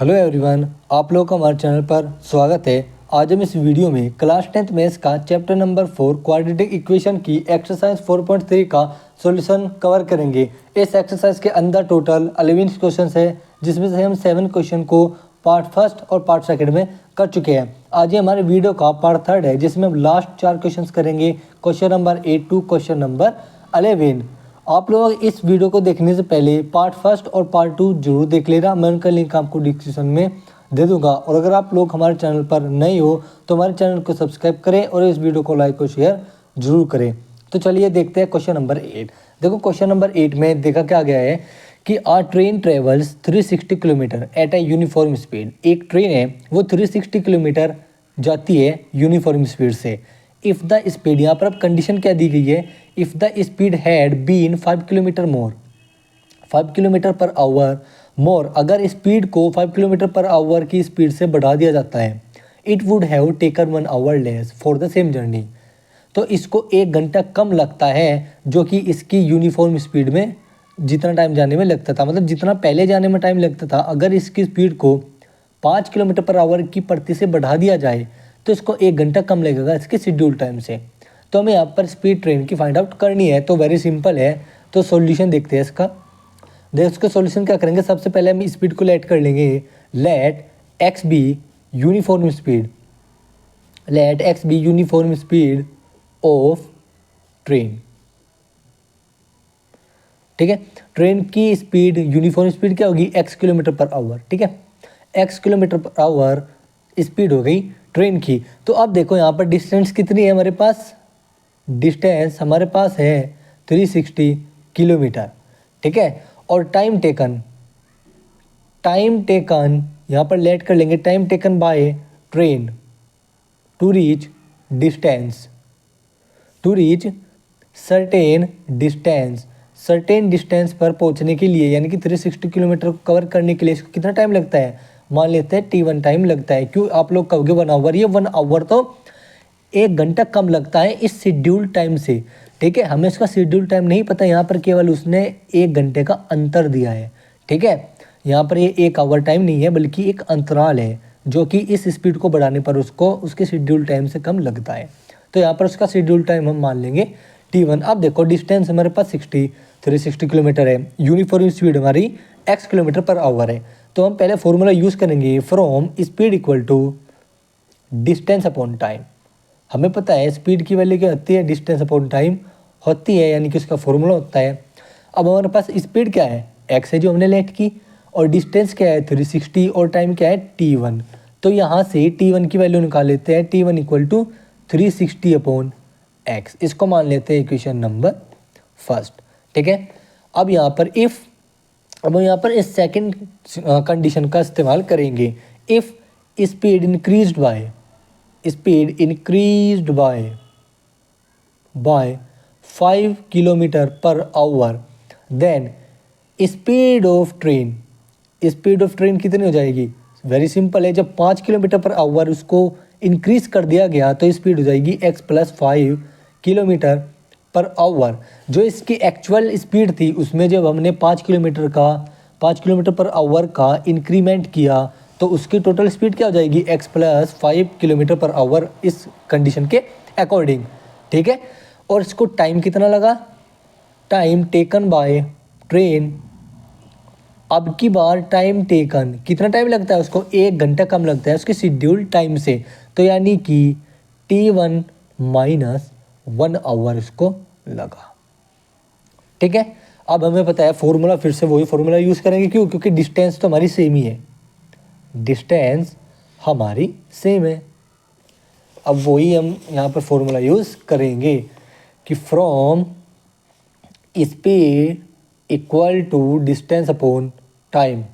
Hello everyone, आप लोगों का हमारे चैनल पर स्वागत है। आज हम इस वीडियो में क्लास 10th मैथ्स का चैप्टर नंबर 4 क्वाड्रेटिक इक्वेशन की एक्सरसाइज 4.3 का सॉल्यूशन कवर करेंगे। इस एक्सरसाइज के अंदर टोटल 11 क्वेश्चंस है, जिसमें से हम 7 क्वेश्चन को पार्ट फर्स्ट और पार्ट सेकंड में कर चुके हैं। आज ये हमारे वीडियो का पार्ट थर्ड है, जिसमें हम लास्ट 4 क्वेश्चन करेंगे, question number 8 to question number 11। आप लोग इस वीडियो को देखने से पहले पार्ट फर्स्ट और पार्ट 2 जरूर देख लेना। मैं उनका लिंक आपको डिस्क्रिप्शन में दे दूंगा। और अगर आप लोग हमारे चैनल पर नए हो तो हमारे चैनल को सब्सक्राइब करें और इस वीडियो को लाइक और शेयर जरूर करें। तो चलिए देखते हैं क्वेश्चन नंबर 8। देखो क्वेश्चन नंबर 8 में देखा क्या गया है कि a train travels 360 kilometre at a uniform speed. एक ट्रेन है वो 360 किलोमीटर जाती है यूनिफॉर्म स्पीड से। इफ़ द स्पीड, यहाँ पर अब कंडीशन क्या दी गई है, if the speed had been 5 kilometre more, 5 kilometre per hour more, अगर स्पीड को 5 किलोमीटर पर आवर की स्पीड से बढ़ा दिया जाता है, it would have taken 1 hour less for the same journey, तो इसको 1 घंटा कम लगता है जो कि इसकी यूनिफॉर्म स्पीड में जितना टाइम जाने में लगता था। मतलब जितना पहले जाने में टाइम लगता था, अगर इसकी स्पीड को 5 किलोमीटर पर आवर की प्रति से बढ़ा दिया जाए तो इसको 1 घंटा कम लगेगा इसके शेड्यूल टाइम से। तो हमें यहाँ पर स्पीड ट्रेन की फाइंड आउट करनी है। तो वेरी सिंपल है। तो सॉल्यूशन देखते हैं इसका। देख उसका सॉल्यूशन क्या करेंगे, सबसे पहले हम स्पीड को लेट कर लेंगे। Let X be uniform speed, let X be uniform speed of train. ठीक है, ट्रेन की स्पीड यूनिफॉर्म स्पीड क्या होगी, x किलोमीटर पर आवर। ठीक है, x kilometre per our speed हो गई ट्रेन की। तो अब देखो यहाँ पर डिस्टेंस कितनी है हमारे पास, डिस्टेंस हमारे पास है 360 किलोमीटर। ठीक है, और टाइम टेकन, टाइम टेकन यहाँ पर लेट कर लेंगे, time taken by train to reach distance, to reach certain distance, certain distance पर पहुंचने के लिए, यानी कि 360 किलोमीटर को कवर करने के लिए इसको कितना टाइम लगता है, मान लेते हैं T1 टाइम लगता है। क्यों आप लोग कहोगे 1 आवर, ये 1 आवर तो 1 घंटा कम लगता है इस शेड्यूल टाइम से। ठीक है, हमें इसका शेड्यूल टाइम नहीं पता, यहाँ पर केवल उसने 1 घंटे का अंतर दिया है। ठीक है, यहाँ पर ये 1 आवर टाइम नहीं है बल्कि एक अंतराल है जो कि इस स्पीड को बढ़ाने पर उसको उसके शेड्यूल टाइम से कम लगता है। तो यहाँ पर उसका शेड्यूल टाइम हम मान लेंगे T1। अब देखो डिस्टेंस हमारे पास 360 किलोमीटर है, यूनिफॉर्म स्पीड हमारी x किलोमीटर पर आवर है। तो हम पहले फॉर्मूला यूज़ करेंगे, from speed equal to distance upon time. हमें पता है स्पीड की वैल्यू क्या होती है, डिस्टेंस अपॉन टाइम होती है, यानी कि उसका फॉर्मूला होता है। अब हमारे पास स्पीड क्या है, x है जो हमने लेट की, और डिस्टेंस क्या है 360, और टाइम क्या है T1। तो यहाँ से T1 की वैल्यू निकाल लेते हैं, T1 equal to 360 upon x। इसको मान लेते हैं इक्वेशन नंबर फर्स्ट। ठीक है, अब यहाँ पर इफ़, अब हम यहाँ पर इस सेकंड कंडीशन का इस्तेमाल करेंगे। If speed increased by, speed increased by 5 kilometre per hour, then speed of train, speed of train कितनी हो जाएगी, वेरी सिंपल है, जब 5 किलोमीटर पर आवर उसको इंक्रीज कर दिया गया तो स्पीड हो जाएगी x + 5 किलोमीटर पर आवर। जो इसकी एक्चुअल स्पीड थी उसमें जब हमने 5 किलोमीटर पर आवर का इंक्रीमेंट किया तो उसकी टोटल स्पीड क्या हो जाएगी, x + 5 किलोमीटर पर आवर इस कंडीशन के अकॉर्डिंग। ठीक है, और इसको टाइम कितना लगा, टाइम टेकन बाय ट्रेन, अब की बार टाइम टेकन कितना टाइम लगता है उसको, 1 घंटा कम लगता है उसके शेड्यूल टाइम से। तो यानी कि T1 - 1 आवर इसको लगा। ठीक है, अब हमें पता है फॉर्मूला, फिर से वही फॉर्मूला यूज़ करेंगे। क्यों, क्योंकि डिस्टेंस तो हमारी सेम ही है, डिस्टेंस हमारी सेम है। अब वही हम यहाँ पर फॉर्मूला यूज़ करेंगे कि from speed equal to distance upon time.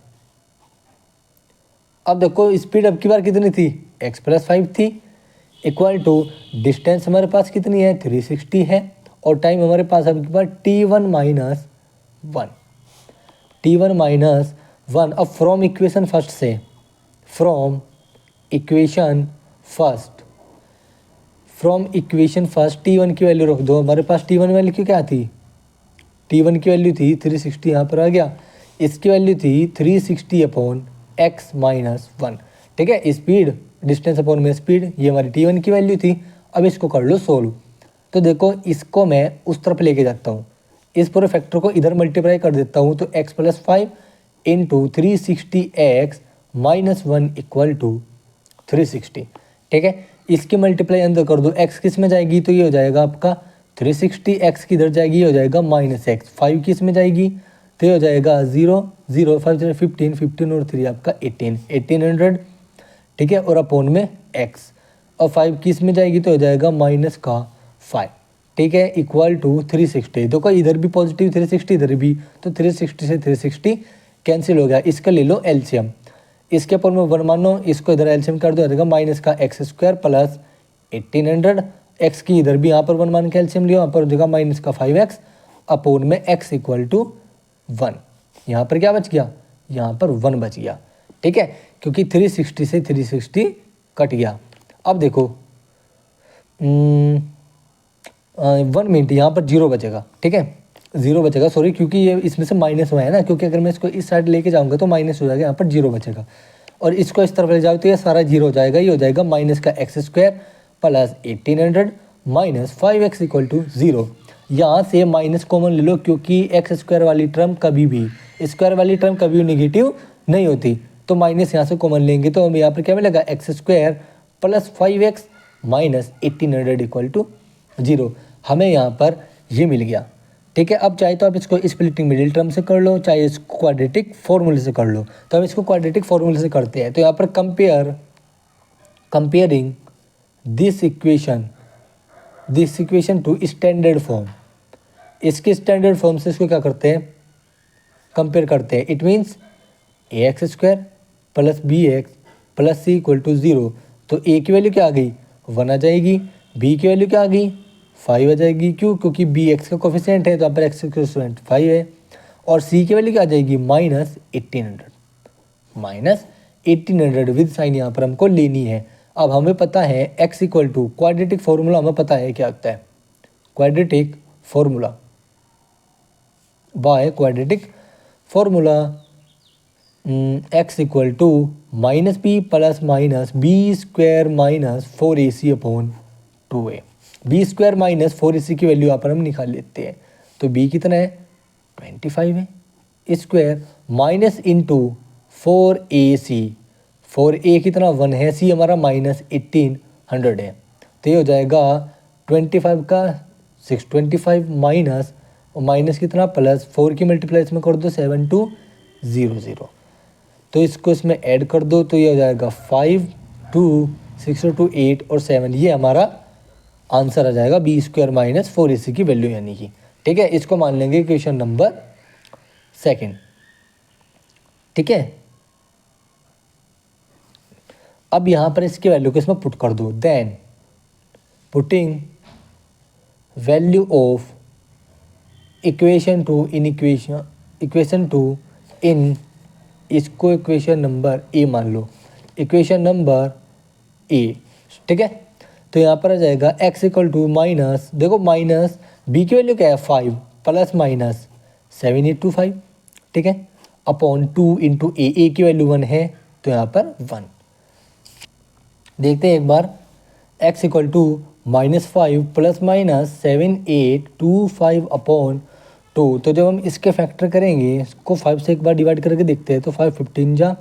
अब देखो स्पीड अब की बार कितनी थी, x + 5 थी, इक्वल टू डिस्टेंस हमारे पास कितनी है 360 है, और टाइम हमारे पास अब की बार T1 - 1, T1 - 1। अब फ्रॉम इक्वेशन फर्स्ट से, from equation first, from equation first T1 की वैल्यू रख दो। हमारे पास T1 वैल्यू क्या थी, T1 की वैल्यू थी 360, यहाँ पर आ गया, इसकी वैल्यू थी 360 अपॉन x माइनस 1। ठीक है, स्पीड डिस्टेंस अपॉन में स्पीड, ये हमारी t1 की वैल्यू थी। अब इसको कर लो सोल्व। तो देखो इसको मैं उस तरफ लेके जाता हूँ, इस पूरे फैक्टर को इधर मल्टीप्लाई कर देता हूँ, तो x plus 5 into 360x minus 1 equal to 360। ठीक है, इसकी मल्टीप्लाई अंदर कर दो, x किस में जाएगी तो ये हो जाएगा आपका 360, x किधर जाएगी, ये हो जाएगा माइनस एक्स। 5 किस में जाएगी तो ये हो जाएगा 0 0, 5 15, 15 और 3 आपका 18, 1800। ठीक है, और अपोन में x, और 5 किस में जाएगी तो हो जाएगा माइनस का 5। ठीक है, इक्वल टू 360। देखो इधर भी पॉजिटिव 360, इधर भी, तो 360 से 360 कैंसिल हो गया। इसका ले लो एलसीएम, इसके ऊपर में 1 मानो, इसको इधर एलसीएम कर दो, हो जाएगा माइनस का एक्स स्क्वायर प्लस 1800। एक्स की इधर भी यहाँ पर 1 मान के एलसीएम लियो, यहाँ पर हो जाएगा माइनस का 5x अपोन में x इक्वल टू 1। यहाँ पर क्या बच गया, यहाँ पर 1 बच गया। ठीक है, क्योंकि 360 से 360 कट गया। अब देखो 1 मिनट, यहाँ पर 0 बचेगा। ठीक है, 0 बचेगा, सॉरी, क्योंकि ये इसमें से माइनस हुआ है ना, क्योंकि अगर मैं इसको इस साइड लेके जाऊँगा तो माइनस हो जाएगा, यहाँ पर 0 बचेगा। और इसको इस तरफ ले जाओ तो ये सारा 0 हो जाएगा, ये हो जाएगा माइनस का x square plus 1800 minus 5x equal to 0। यहाँ से माइनस कॉमन ले लो, क्योंकि एक्स स्क्वायर वाली टर्म कभी भी, स्क्वायर वाली टर्म कभी नेगेटिव नहीं होती, तो माइनस यहाँ से कॉमन लेंगे तो हमें यहाँ पर क्या मिलेगा, X square plus 5x minus 1800 equal to 0। हमें यहाँ पर ये मिल गया। ठीक है, अब चाहे तो आप इसको स्प्लिटिंग मिडिल टर्म से कर लो, चाहे इसको क्वाड्रेटिक फॉर्मूले से कर लो। तो हम इसको क्वाड्रेटिक फॉर्मूले से करते हैं। तो यहाँ पर comparing this equation to standard form, इसके स्टैंडर्ड फॉर्म से इसको क्या करते हैं, कंपेयर करते हैं। It means A X square plus B x plus C equal to 0। तो ए की वैल्यू क्या आ गई, 1 आ जाएगी, बी की वैल्यू क्या आ गई, 5 आ जाएगी। क्यों, क्योंकि बी एक्स का कोफिशिएंट है, तो यहाँ पर एक्स का कोफिशिएंट 5 है। और सी की वैल्यू क्या आ जाएगी, माइनस 1800 विद साइन यहाँ पर हमको लेनी है। अब हमें पता है x equal to quadratic formula, हमें पता है क्या होता है, quadratic formula by quadratic formula x equal to minus B plus minus B square minus 4ac upon 2a। B square minus 4ac की वैल्यू यहाँ पर हम निकाल लेते हैं। तो b कितना है, 25 है, square minus into 4ac, 4a कितना 1 है, c हमारा माइनस 1800 है। तो ये हो जाएगा 25 का 625 माइनस, और माइनस कितना प्लस 4 की मल्टीप्लाई इसमें कर दो 7200। तो इसको इसमें ऐड कर दो, तो ये हो जाएगा 5 2 6 2 8 और 7, ये हमारा आंसर आ जाएगा बी स्क्वायर माइनस 4ac की वैल्यू यानी कि। ठीक है, इसको मान लेंगे क्वेश्चन नंबर 2। ठीक है, अब यहाँ पर इसकी वैल्यू को इसमें पुट कर दो। Then putting value of equation two in इसको इक्वेशन नंबर ए मान लो, इक्वेशन नंबर ए। ठीक है, तो यहाँ पर आ जाएगा x इक्वल टू माइनस, देखो माइनस b की वैल्यू क्या है 5 प्लस माइनस 7825। ठीक है, अपॉन 2 इंटू ए की वैल्यू 1 है, तो यहाँ पर 1। देखते हैं एक बार, x equal to minus 5 plus minus 7825 upon 2। तो जब हम इसके फैक्टर करेंगे, इसको 5 से एक बार डिवाइड करके देखते हैं, तो 5 15 जा,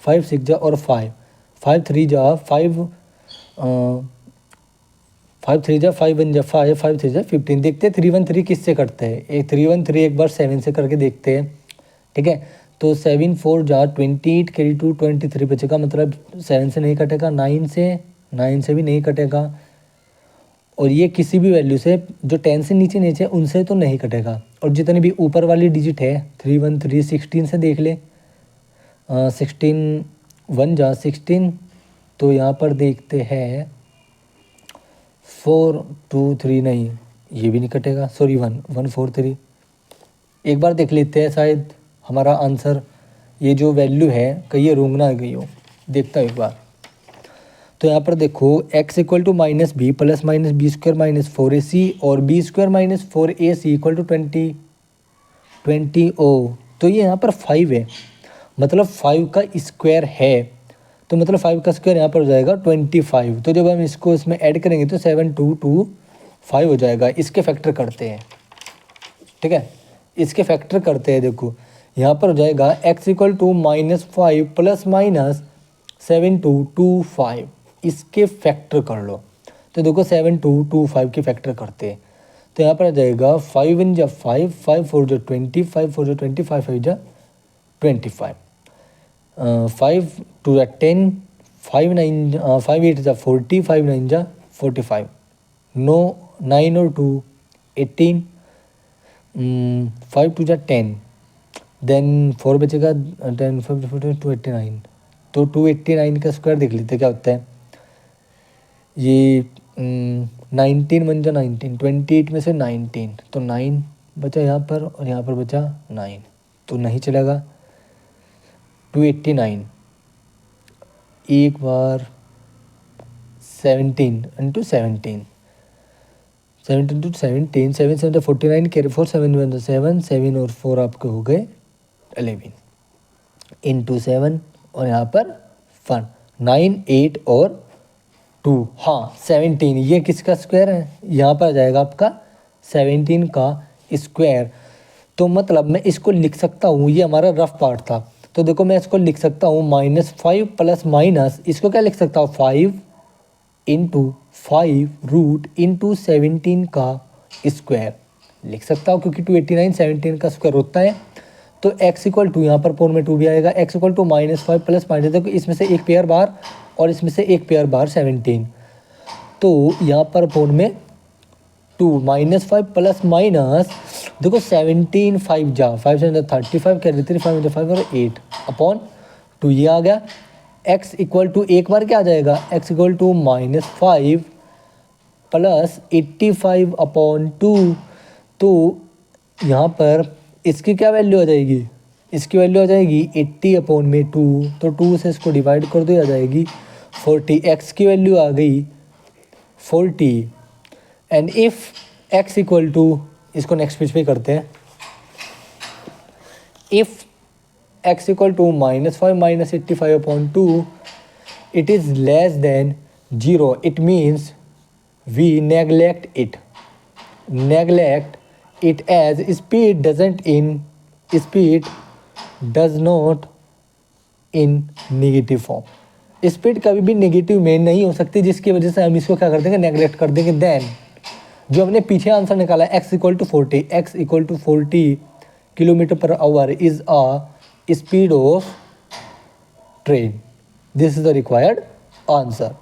5 6 जा और 5 3 जा 5 3 जा 5 1 जा 5 5 3 जा 15। देखते हैं 3 1 3 किससे करते हैं, एक 3 1 3 एक बार 7 से करके देखते हैं। ठीक है, तो 7 4 जा 28 कैरी 2 23 बचेगा, मतलब 7 से नहीं कटेगा, 9 से भी नहीं कटेगा, और ये किसी भी वैल्यू से जो 10 से नीचे उनसे तो नहीं कटेगा। और जितनी भी ऊपर वाली डिजिट है 3 1 3 16 से देख ले, 16 1 जा 16, तो यहाँ पर देखते हैं 4 2 3, नहीं ये भी नहीं कटेगा, सॉरी 1 1 4 3। एक बार देख लेते हैं, शायद हमारा आंसर ये जो वैल्यू है कहीं ये रोंग ना आ गई हो, देखता हूँ एक बार। तो यहाँ पर देखो x equal to minus B plus minus B square minus 4ac और B square minus 4ac equal to 20 ओ, तो ये यहाँ पर 5 है। मतलब 5 का स्क्वायर है, तो मतलब 5 का स्क्वायर यहाँ पर हो जाएगा 25। तो जब हम इसको इसमें ऐड करेंगे तो 7 2 2 5 हो जाएगा। इसके फैक्टर करते हैं, ठीक है, इसके फैक्टर करते हैं। देखो यहाँ पर हो जाएगा x equal to -5 plus minus 7 2 2 5, इसके फैक्टर कर लो। तो देखो 7 2 2 5 के फैक्टर करते हैं, तो यहाँ पर आ जाएगा 5 इन जा 5, 5 4 जा 20, 5 4 जा 25, 5 जा 25, 5 2 जा 10, 5 9 5 8 जा 40, 5 9 जा 45, 9 और 2 18, 5 2 जा 10, देन 4 बचेगा, 10 5 289, तो 289 का स्क्वायर देख लेते क्या होता है। ये 19 बन जा 19, 28 में से 19, तो 9 बचा यहाँ पर और यहाँ पर बचा 9, तो नहीं चलेगा। 289 एक बार 17 इंटू 17, 17 टू 17, 7 7 49, कैरी 4 7 1 7, 7 और 4 आपके हो गए 11 इंटू 7 और यहाँ पर 1, 9 8 और 2, हाँ 17, ये किसका स्क्वायर है, यहाँ पर आ जाएगा आपका 17 का स्क्वायर। तो मतलब मैं इसको लिख सकता हूँ, ये हमारा रफ पार्ट था, तो देखो मैं इसको लिख सकता हूँ -5 प्लस माइनस, इसको क्या लिख सकता हूँ 5 इंटू 5 रूट इंटू 17 का स्क्वायर लिख सकता हूँ, क्योंकि 289 17 का स्क्वायर होता है। तो x इक्वल टू यहाँ पर पोर में 2 भी आएगा, x equal to -5 plus minus, देखो इसमें से एक पेयर बाहर और इसमें से एक पेयर बाहर 17, तो यहाँ पर पोर में 2 -5 प्लस माइनस, देखो 17 5 जा 5 से 35, कैरी 3 5 5 और 8 अपॉन 2, ये आ गया। x इक्वल टू एक बार क्या आ जाएगा, x equal to -5 plus 85 upon 2, तो यहाँ पर इसकी क्या वैल्यू आ जाएगी, इसकी वैल्यू आ जाएगी 80 अपॉन में 2, तो 2 से इसको डिवाइड कर दो, आ जाएगी 40, x की वैल्यू आ गई 40। And if x equal to, इसको नेक्स्ट पेज पे करते हैं, if x equal to -5 minus 85 upon 2 it is less than 0, it means we neglect it as speed does not in negative form. Speed कभी भी negative में नहीं हो सकती, जिसकी वजह से हम इसको क्या कर देंगे, नेगलेक्ट कर देंगे। देन जो हमने पीछे आंसर निकाला x equal to 40 kilometre per hour is a speed of train, this is the required answer.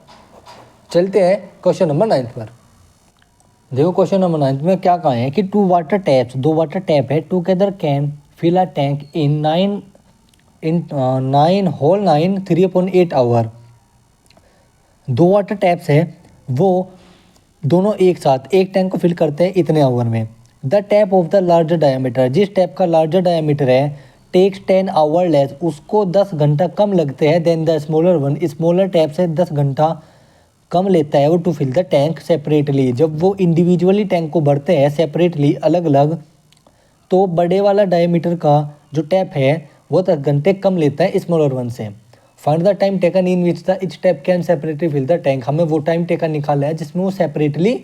चलते हैं क्वेश्चन नंबर 9 पर। देखो क्वेश्चन नंबर 9 में क्या कहा है कि दो वाटर टैप है, together can fill a tank in 9 3/8 hour. दो वाटर टैप्स है, वो दोनों एक साथ एक टैंक को फिल करते हैं इतने आवर में। The tap of the larger diameter, जिस टैप का लार्जर डायमीटर है, टेक्स 10 आवर लेस, उसको 10 घंटा कम लगते हैं than the smaller one, smaller tap से 10 घंटा कम लेता है वो to fill the tank separately. जब वो इंडिविजुअली टैंक को भरते हैं सेपरेटली अलग अलग, तो बड़े वाला डायमीटर का जो टैप है वो 10 घंटे कम लेता है स्मॉलर वन से। Find the time taken in which the each tap can separately fill the tank, हमें वो टाइम टेकन निकालना है जिसमें वो सेपरेटली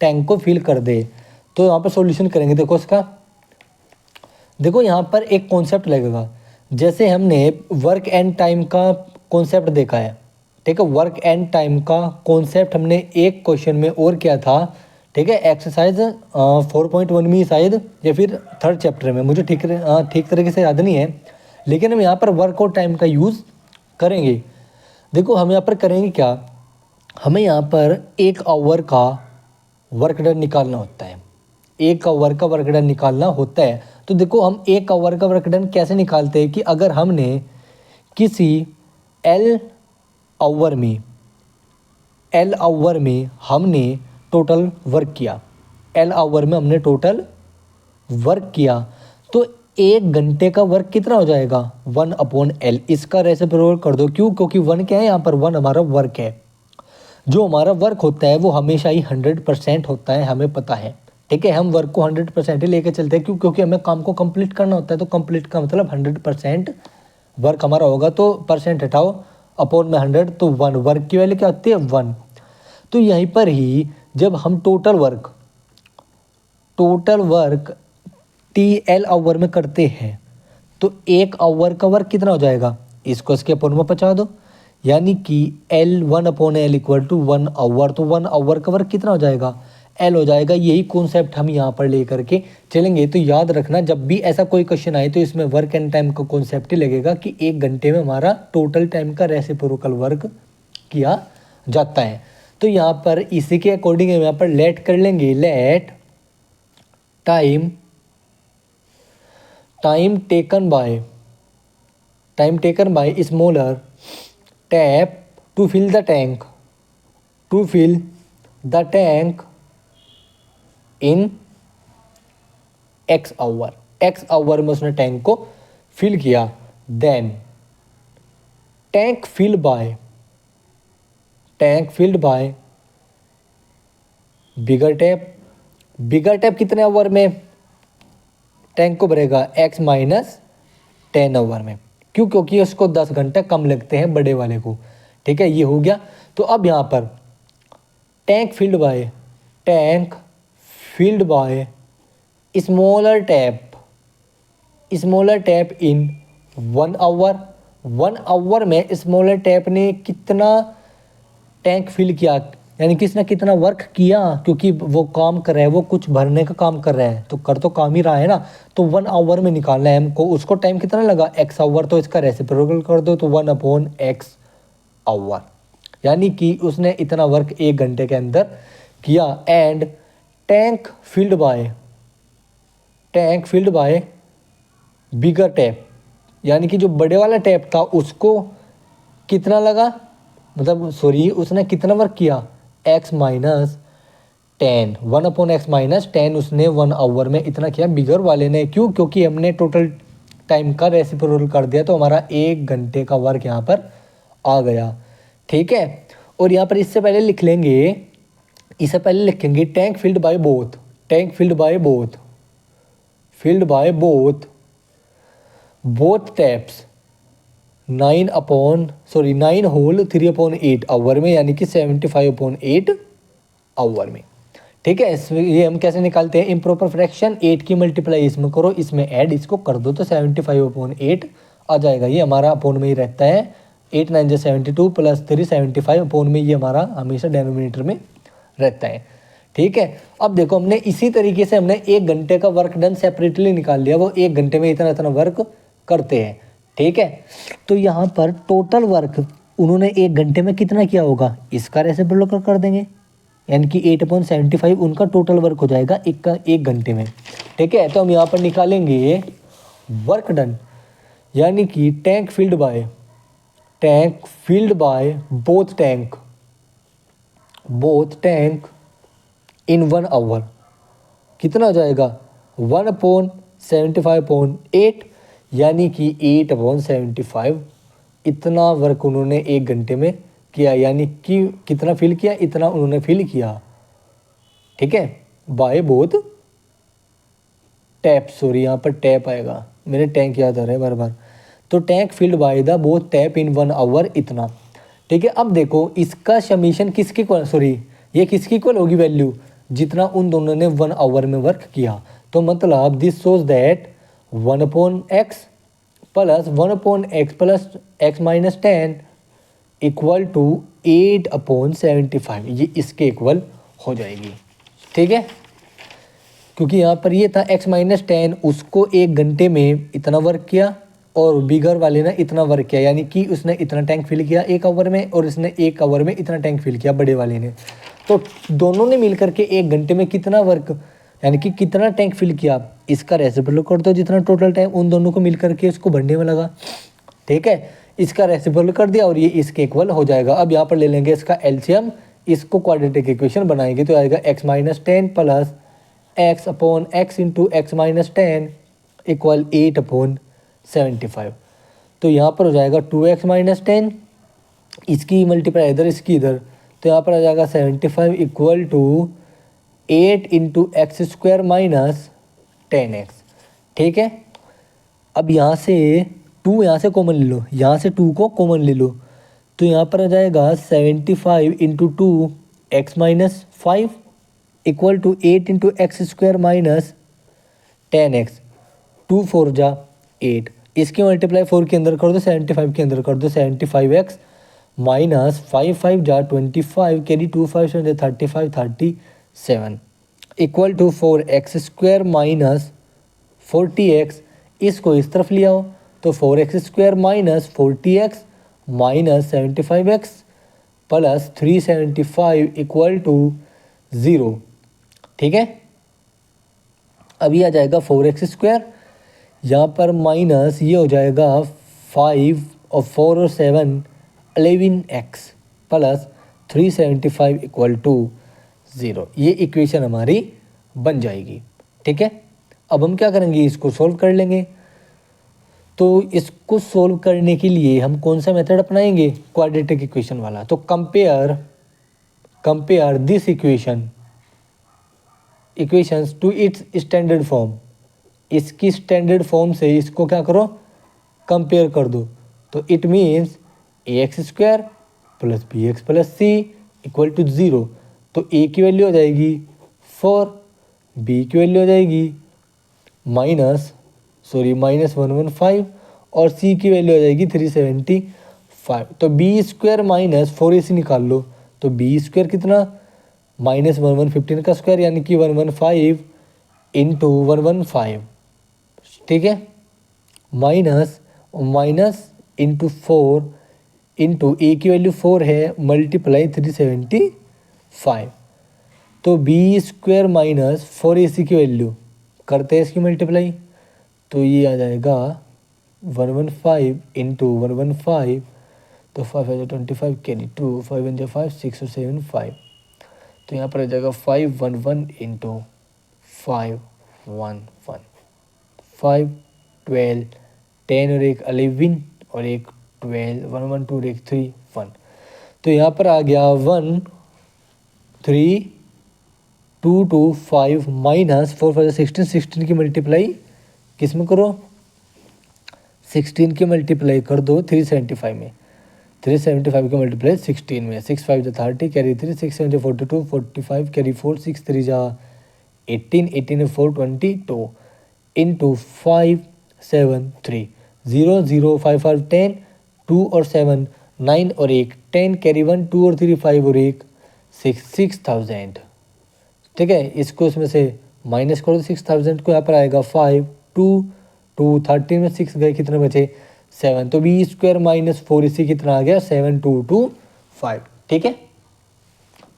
टैंक को फिल कर दे। तो यहाँ पर सॉल्यूशन करेंगे। देखो इसका, देखो यहाँ पर एक कॉन्सेप्ट लगेगा, जैसे हमने वर्क एंड टाइम का कॉन्सेप्ट देखा है, ठीक है, वर्क एंड टाइम का कॉन्सेप्ट हमने एक क्वेश्चन में और किया था, ठीक है, एक्सरसाइज 4.1 में शायद या फिर 3rd चैप्टर में, मुझे ठीक तरीके से याद नहीं है, लेकिन हम यहाँ पर वर्क और टाइम का यूज़ करेंगे। देखो हम यहाँ पर करेंगे क्या, हमें यहाँ पर 1 आवर का वर्क डन निकालना होता है, 1 आवर का वर्क डन निकालना होता है। तो देखो हम 1 आवर का वर्क डन कैसे निकालते हैं कि अगर हमने किसी L आवर में हमने टोटल वर्क किया, L आवर में हमने टोटल वर्क किया, तो 1 घंटे का वर्क कितना हो जाएगा 1/L। इसका रेसिप्रोकल कर दो, क्यों, क्योंकि 1 क्या है यहाँ पर, 1 हमारा वर्क है। जो हमारा वर्क होता है वो हमेशा ही 100% होता है, हमें पता है, ठीक है, हम वर्क को 100% ही लेके चलते हैं, क्यों, क्योंकि हमें काम को कंप्लीट करना होता है, तो कंप्लीट का मतलब 100% वर्क हमारा होगा, तो परसेंट हटाओ अपॉन में 100, तो 1, वर्क की वैल्यू क्या होती है 1। तो यहीं पर ही जब हम टोटल वर्क TL आवर में करते हैं तो 1 आवर का वर्क कितना हो जाएगा, इसको इसके अपॉन में पहुँचा दो, यानी कि L1/L इक्वल टू 1 आवर। तो 1 आवर का वर्क कितना हो जाएगा, L हो जाएगा। यही कॉन्सेप्ट हम यहाँ पर लेकर के चलेंगे। तो याद रखना, जब भी ऐसा कोई क्वेश्चन आए तो इसमें वर्क एंड टाइम का कॉन्सेप्ट ही लगेगा कि 1 घंटे में हमारा टोटल टाइम का रेसिप्रोकल वर्क किया जाता है। तो यहाँ पर इसी के अकॉर्डिंग हम यहाँ पर लेट कर लेंगे, let time taken by smaller tap to fill the tank in X hour में उसने टैंक को फिल किया। Then tank filled by bigger tap कितने आवर में टैंक को भरेगा, X माइनस 10 आवर में। क्यों, क्योंकि उसको 10 घंटे कम लगते हैं बड़े वाले को। ठीक है, ये हो गया। तो अब यहाँ पर tank filled by smaller tap in 1 hour में स्मॉलर टैप ने कितना टैंक फिल किया, यानी कि इसने कितना वर्क किया, क्योंकि वो काम कर रहा है, वो कुछ भरने का काम कर रहा है, तो कर तो काम ही रहा है ना। तो 1 आवर में निकालना है हमको, उसको टाइम कितना लगा X आवर, तो इसका रेसिप्रोकल कर दो, तो 1/X आवर, यानी कि उसने इतना वर्क 1 घंटे के अंदर किया। And tank filled by bigger tap, यानी कि जो बड़े वाला टैप था उसको कितना लगा, मतलब सॉरी उसने कितना वर्क किया, X माइनस 10, 1/X माइनस 10 उसने 1 आवर में इतना किया बिगर वाले ने। क्यों, क्योंकि हमने टोटल टाइम का रेसिप्रोकल कर दिया, तो हमारा 1 घंटे का वर्क यहाँ पर आ गया। ठीक है, और यहाँ पर इससे पहले लिखेंगे tank filled by both taps 9 whole 3/8 hour में, यानी कि 75/8 आवर में। ठीक है, ये हम कैसे निकालते हैं, इम्प्रॉपर फ्रैक्शन, 8 की मल्टीप्लाई इसमें करो, इसमें ऐड, इसको कर दो, तो 75/8 आ जाएगा। ये हमारा अपॉन में ही रहता है, 8 9 जो 72 प्लस 3 75 अपॉन में, ये हमारा हमेशा डेनोमिनेटर में रहता है। ठीक है, अब देखो हमने इसी तरीके से हमने 1 घंटे का वर्क डन सेपरेटली निकाल लिया, वो 1 घंटे में इतना वर्क करते हैं। ठीक है, तो यहाँ पर टोटल वर्क उन्होंने 1 घंटे में कितना किया होगा, इसका रेसिप्रोकल कर देंगे, यानी कि 8/75 उनका टोटल वर्क हो जाएगा 1 घंटे में। ठीक है, तो हम यहाँ पर निकालेंगे वर्क डन, यानी कि tank filled by both tank in 1 hour, कितना हो जाएगा 1/75/8, यानी कि 8/75 इतना वर्क उन्होंने 1 घंटे में किया, यानी कि कितना फिल किया, इतना उन्होंने फिल किया। ठीक है, बाय बोथ टैप, सॉरी यहाँ पर टैप आएगा, मेरे टैंक याद आ रहा है बार बार, तो tank filled by the both tap in 1 hour इतना। ठीक है, अब देखो इसका समीशन किसकी ये किसकी इक्वल होगी वैल्यू, जितना उन दोनों ने 1 आवर में वर्क किया। तो मतलब this shows that 1/X plus 1/X plus X minus 10 equal to 8/75, ये इसके इक्वल हो जाएगी। ठीक है, क्योंकि यहाँ पर ये था X माइनस 10, उसको 1 घंटे में इतना वर्क किया और बिगर वाले ने इतना वर्क किया, यानी कि उसने इतना टैंक फिल किया 1 आवर में, और इसने 1 आवर में इतना टैंक फिल किया बड़े वाले ने। तो दोनों ने मिलकर के 1 घंटे में कितना वर्क, यानी कि कितना टैंक फिल किया, इसका रेसिप्रोकल कर दो, जितना टोटल टाइम उन दोनों को मिलकर के इसको भरने में लगा। ठीक है, इसका रेसिप्रोकल कर दिया और ये इसके इक्वल हो जाएगा। अब यहाँ पर ले लेंगे इसका एलसीएम, इसको क्वाड्रेटिक इक्वेशन बनाएंगे, तो आएगा X minus 10 plus X/X into X minus 10 equal 8/75। तो यहाँ पर हो जाएगा 2X माइनस 10, इसकी मल्टीप्लाई इधर, इसकी इधर, तो यहाँ पर आ जाएगा 75 equal to 8 into x square minus 10x। ठीक है, अब यहाँ से 2 यहाँ से कॉमन ले लो, यहाँ से 2 को कॉमन ले लो, तो यहाँ पर आ जाएगा 75 into 2 x minus 5 equal to 8 into x square minus 10x। 2 4 जा 8, इसकी मल्टीप्लाई 4 के अंदर कर दो, 75 के अंदर कर दो, 75x माइनस 5 5 जा 25 कैरी 2 5 से 35 37 equal to 4x square minus 40x। इसको इस तरफ ले आओ तो 4x square minus 40x minus 75x plus 375 equal to 0। ठीक है, अभी आ जाएगा 4x स्क्वायर, यहाँ पर माइनस ये हो जाएगा 5 और 4 और 7 11x प्लस 375 इक्वल टू 0। ये इक्वेशन हमारी बन जाएगी। ठीक है, अब हम क्या करेंगे, इसको सोल्व कर लेंगे। तो इसको सोल्व करने के लिए हम कौन सा मेथड अपनाएंगे, क्वाड्रेटिक इक्वेशन वाला। तो compare this equations to its standard form. इसकी स्टैंडर्ड फॉर्म से इसको क्या करो, कंपेयर कर दो। तो it means ax square plus B x plus C equal to 0। तो a की वैल्यू हो जाएगी 4, b की वैल्यू हो जाएगी माइनस 115 और c की वैल्यू हो जाएगी 375। तो b स्क्वायर माइनस 4ac निकाल लो। तो b स्क्वायर कितना, माइनस 1115 का स्क्वायर यानी कि 115 इंटू 115। ठीक है, माइनस इंटू 4 इंटू a की वैल्यू 4 है मल्टीप्लाई 375। तो b स्क्वायर माइनस 4ac की वैल्यू करते हैं इसकी मल्टीप्लाई, तो ये आ जाएगा 115 इंटू 115। तो 5 25 कैरी 2 5 1 5 6 और 7 5। तो यहाँ पर आ जाएगा 511 इंटू 5 1 1 5 12 10 और एक 11 और एक 12 1 1 2 और एक 3 1। तो यहाँ पर आ गया 1 3 2 2 5 माइनस 4 5 16 16 की मल्टीप्लाई किस में करो, 16 की मल्टीप्लाई कर दो 375 में। 375 की मल्टीप्लाई 16 में, 6 5 जा 30 कैरी 3 6 7 जा 42 45 कैरी 4 6 3 जा 18 18 4 22 इंटू 5 7 3 0 0 5 5 10 2 और 7 9 और एक 10 कैरी 1 2 और 3 5 और एक 6 6000। ठीक है, इसको इसमें से माइनस कर दो 6000 को, यहाँ पर आएगा 5 2 2 13 में 6 गए, कितने बचे 7। तो बी स्क्वायर माइनस 4ac कितना आ गया 7225। ठीक है,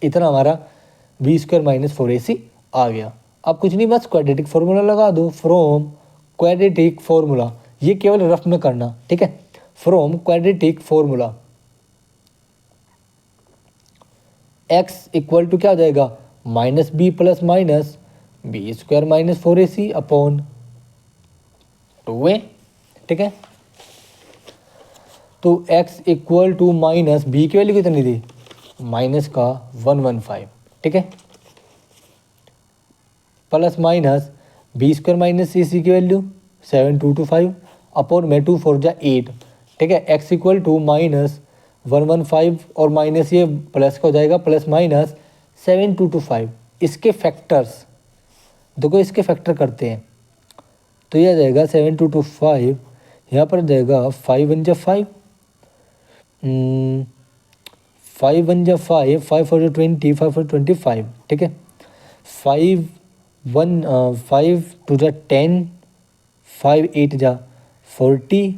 इतना हमारा बी स्क्वायर माइनस 4ac आ गया। अब कुछ नहीं, बस क्वाड्रेटिक फार्मूला लगा दो। फ्रॉम क्वाड्रेटिक फार्मूला, ये केवल रफ में करना। ठीक है, from quadratic formula x equal to क्या हो जाएगा, minus B plus minus B square minus 4ac upon 2a। ठीक है, तो x equal to minus B की वैल्यू कितनी थी, माइनस का 115। ठीक है, plus minus B square minus C C की वैल्यू 7225 अपॉन में 2 4 जा 8। ठीक है, x इक्वल टू माइनस 115 और माइनस ये प्लस का हो जाएगा प्लस माइनस 7225। इसके फैक्टर्स देखो, इसके फैक्टर करते हैं तो ये आ जाएगा 7225, यहाँ पर जाएगा 5 1 जा 5 5 1 जा 5 5 4 जा 20 5 4 25। ठीक है, 5 2 जा 10 5 8 जा 40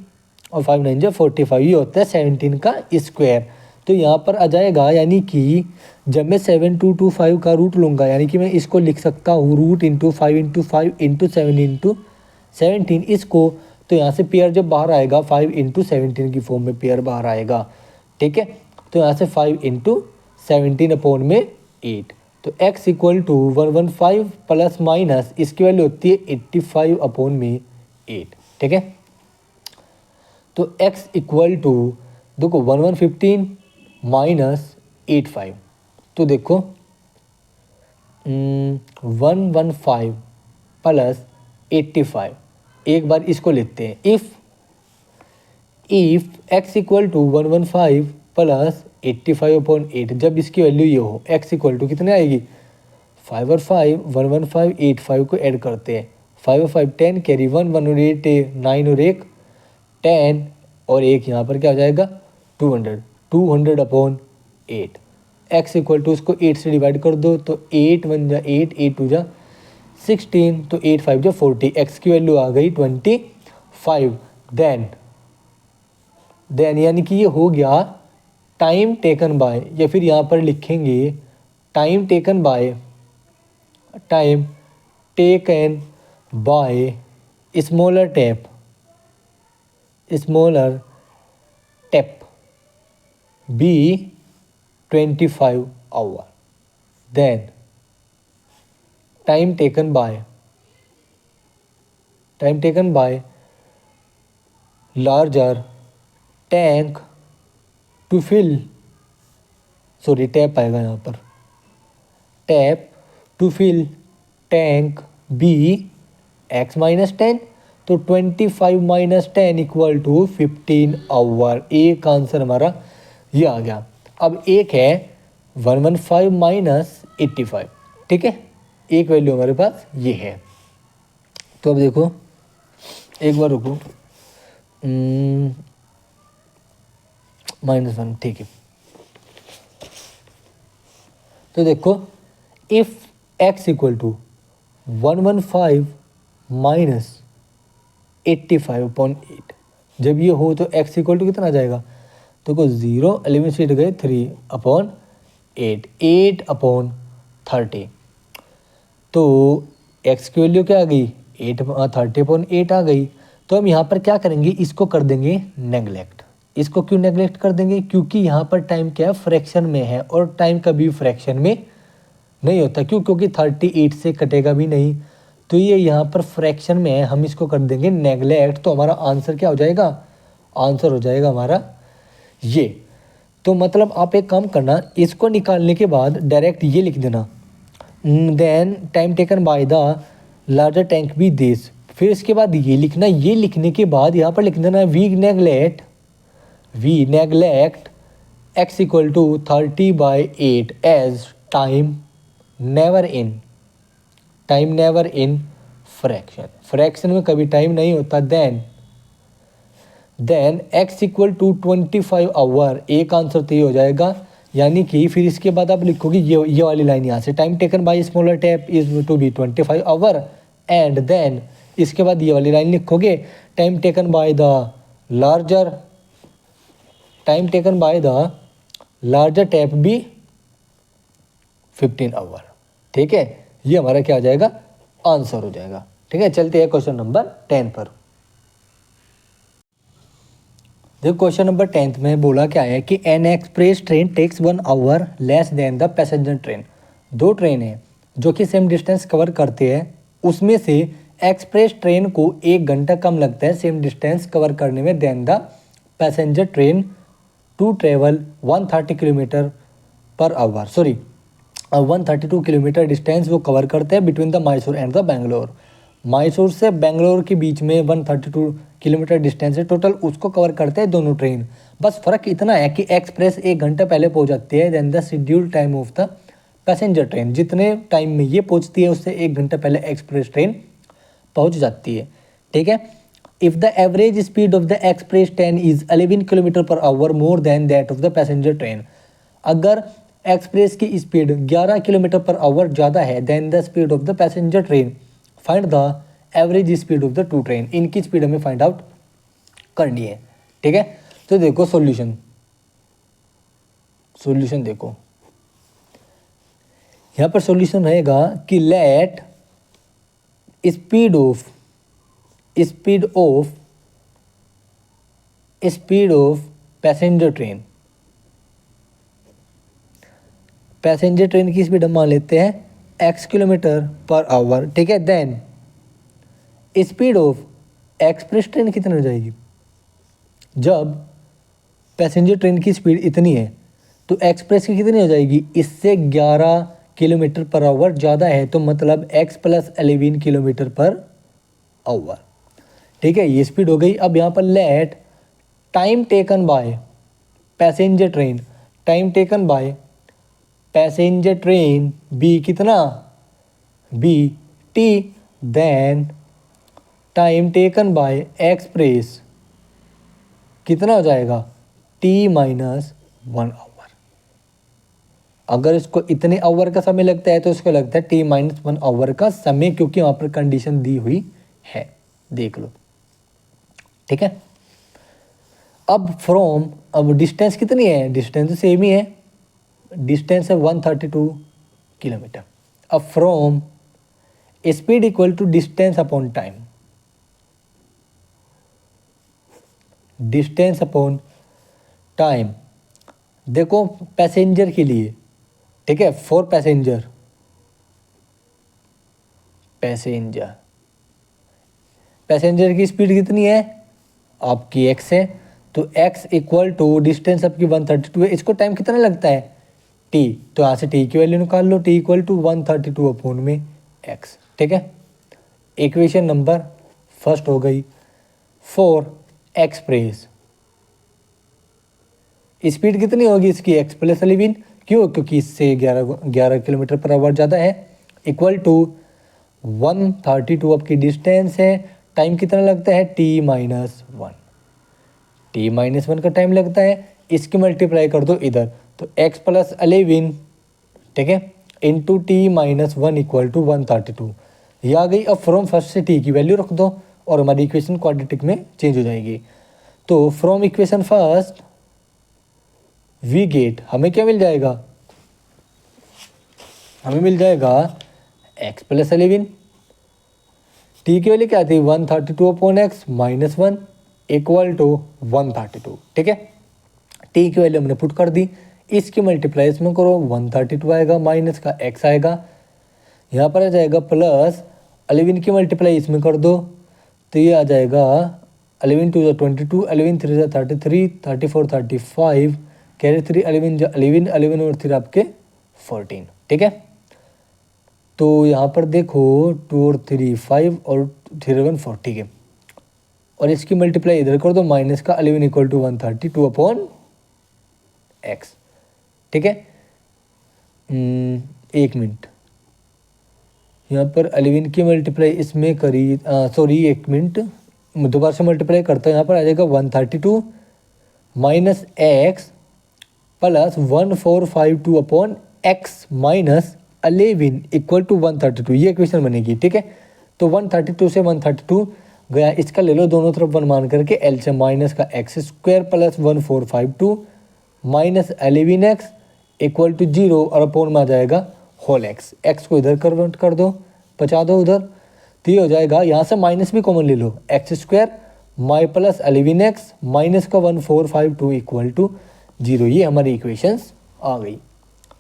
और 5 9 जा 45। ये होता है 17 का स्क्वायर। तो यहाँ पर आ जाएगा, यानी कि जब मैं 7225 का रूट लूँगा, यानी कि मैं इसको लिख सकता हूँ root into 5 into 5 into 7 into 17 इसको। तो यहाँ से पेयर जब बाहर आएगा 5 इंटू 17 की फॉर्म में पेयर बाहर आएगा। ठीक है, तो यहाँ से 5 इंटू 17 अपॉन में 8। तो x equal to 115 plus minus इसकी वैल्यू होती है 85 अपॉन में 8। ठीक है, तो x इक्वल टू देखो 1115 माइनस 85। तो देखो 115 प्लस 85, एक बार इसको लिखते हैं। If if x equal to 115 plus 85/8, जब इसकी वैल्यू ये हो, एक्स इक्वल टू कितने आएगी 5 और 5, 115 8 5 को ऐड करते हैं, 5 और 5 10 कैरी 1 1 और 8 9 और 1 10 और एक यहाँ पर क्या हो जाएगा 200/8। एक्स इक्वल टू उसको 8 से डिवाइड कर दो तो 8 1 जा 8 8 2 जा 16 तो 8 5 जा 40, एक्स की वैल्यू आ गई 25। देन यानी कि ये हो गया टाइम टेकन बाय, या फिर यहाँ पर लिखेंगे time taken by smaller tap be 25 hour. Then time taken by larger tank to fill, sorry tap आएगा यहाँ पर, tap to fill tank be x minus 10, तो 25 माइनस 10 इक्वल टू 15 आवर। एक आंसर हमारा ये आ गया। अब एक है 115 माइनस 85, ठीक है, एक वैल्यू हमारे पास ये है। तो अब देखो एक बार रुको, -1, ठीक है। तो देखो if x equal to 115 minus 85/8, जब ये हो तो x इक्वल टू कितना आ जाएगा, तो को 0 11 सीट गए 3/8 8/30, तो x की वैल्यू क्या आ गई 30/8 आ गई। तो हम यहाँ पर क्या करेंगे, इसको कर देंगे नेगलेक्ट। इसको क्यों नेगलेक्ट कर देंगे, क्योंकि यहाँ पर टाइम क्या है फ्रैक्शन में है, और टाइम कभी फ्रैक्शन में नहीं होता, क्यों, क्योंकि 38 से कटेगा भी नहीं, तो ये यहाँ पर फ्रैक्शन में है, हम इसको कर देंगे नेगलेक्ट। तो हमारा आंसर क्या हो जाएगा, आंसर हो जाएगा हमारा ये। तो मतलब आप एक काम करना, इसको निकालने के बाद डायरेक्ट ये लिख देना, then time taken by the larger tank be this, फिर इसके बाद ये लिखना, ये लिखने के बाद यहाँ पर लिख देना we neglect x equal to 30/8 as time never in fraction में कभी टाइम नहीं होता। Then x equal to 25 hour, एक आंसर तो ये हो जाएगा। यानी कि फिर इसके बाद आप लिखोगे ये वाली लाइन यहाँ से, time taken by smaller tap is to be 25 hour, and then इसके बाद ये वाली लाइन लिखोगे time taken by the larger tap भी 15 आवर, ठीक है। ये हमारा क्या हो जाएगा, आंसर हो जाएगा, ठीक है। चलते हैं क्वेश्चन नंबर 10 पर। देखो क्वेश्चन नंबर 10 में बोला क्या है कि an express train takes 1 hour less than the passenger train. दो ट्रेन है जो कि सेम डिस्टेंस कवर करते हैं, उसमें से एक्सप्रेस ट्रेन को 1 घंटा कम लगता है सेम डिस्टेंस कवर करने में than the passenger train to travel 130 kilometre per hour, 132 kilometre distance वो कवर करते हैं between the Mysore and the Bangalore. Mysore से बेंगलोर के बीच में 132 किलोमीटर डिस्टेंस है टोटल, उसको कवर करते हैं दोनों ट्रेन। बस फ़र्क इतना है कि एक्सप्रेस 1 घंटा पहले पहुंच जाती है than the schedule time of the passenger train, जितने टाइम में ये पहुंचती है उससे 1 घंटा पहले एक्सप्रेस ट्रेन पहुंच जाती है, ठीक है। If the average speed of the express train is 11 kilometre per hour more than that of the passenger train, अगर एक्सप्रेस की स्पीड 11 किलोमीटर पर आवर ज़्यादा है than the speed of the passenger train, find the average speed of the two train. इनकी speed हमें find out करनी है, ठीक है। तो देखो सॉल्यूशन देखो, यहाँ पर सॉल्यूशन रहेगा कि let speed of passenger train की स्पीड हम मान लेते हैं x किलोमीटर पर आवर, ठीक है। Then speed of express train कितनी हो जाएगी, जब पैसेंजर ट्रेन की स्पीड इतनी है तो एक्सप्रेस की कितनी हो जाएगी, इससे 11 किलोमीटर पर आवर ज़्यादा है, तो मतलब x + 11 किलोमीटर पर आवर, ठीक है। ये स्पीड हो गई। अब यहाँ पर let time taken by passenger train, time taken by passenger train B कितना, B T, then time taken by express कितना हो जाएगा, टी माइनस 1 आवर। अगर इसको इतने आवर का समय लगता है तो इसको लगता है टी माइनस 1 आवर का समय, क्योंकि वहां पर कंडीशन दी हुई है, देख लो, ठीक है। अब डिस्टेंस कितनी है, डिस्टेंस सेम ही है, डिस्टेंस है 132 किलोमीटर। अब from speed equal to distance upon time, distance upon time, देखो पैसेंजर के लिए, ठीक है, फॉर पैसेंजर, पैसेंजर की स्पीड कितनी है आपकी x है, तो x इक्वल टू डिस्टेंस आपकी 132 है, इसको टाइम कितना लगता है t, तो यहाँ से t की वैल्यू निकाल लो, t इक्वल टू 132 अपॉन में x, ठीक है। इक्वेशन नंबर फर्स्ट हो गई। फॉर एक्सप्रेस स्पीड कितनी होगी इसकी, x प्लस 11, क्यों, क्योंकि इससे 11 किलोमीटर पर आवर ज़्यादा है, इक्वल टू 132 आपकी डिस्टेंस है, टाइम कितना लगता है t माइनस 1, t माइनस 1 का टाइम लगता है, इसकी मल्टीप्लाई कर दो इधर, तो x प्लस 11, ठीक है, into t minus 1 equal to 132, ये आ गई। अब फ्रॉम फर्स्ट से t की वैल्यू रख दो और हमारी इक्वेशन क्वाड्रेटिक में चेंज हो जाएगी। तो from equation first we get, हमें क्या मिल जाएगा, हमें मिल जाएगा x प्लस 11, टी की वैल्यू क्या थी 132 upon x minus 1 equal to 132, ठीक है। टी की वैल्यू हमने पुट कर दी, इसकी मल्टीप्लाई इसमें करो, 132 आएगा, माइनस का x आएगा, यहाँ पर आ जाएगा प्लस 11 की मल्टीप्लाई इसमें कर दो, तो ये आ जाएगा 11 टू 22, 11 3 33, 34 35, कैरी 3 11 और 3 आपके 14, ठीक है। तो यहाँ पर देखो 2 और 3 5 और 3 11 40 के, और इसकी मल्टीप्लाई इधर कर दो, माइनस का 11 इक्वल टू 132 अपॉन एक्स, ठीक है। एक मिनट, यहाँ पर 11 की मल्टीप्लाई इसमें करी, सॉरी एक मिनट, दोबारा से मल्टीप्लाई करता हूँ, यहाँ पर आ जाएगा 132 minus x plus 1452 upon x minus 11 equal to 132, ये इक्वेशन बनेगी, ठीक है। तो 132 से 132 गया, इसका ले लो दोनों तरफ 1 मान करके, एल से माइनस का x square plus 1452 minus 11x equal to 0 और अपॉन में आ जाएगा होल एक्स, एक्स को इधर कन्वर्ट कर दो, बचा दो उधर, तो ये हो जाएगा, यहाँ से माइनस भी कॉमन ले लो, एक्स स्क्वायर माई प्लस 11x माइनस का 1452 इक्वल टू 0, ये हमारी इक्वेशंस आ गई,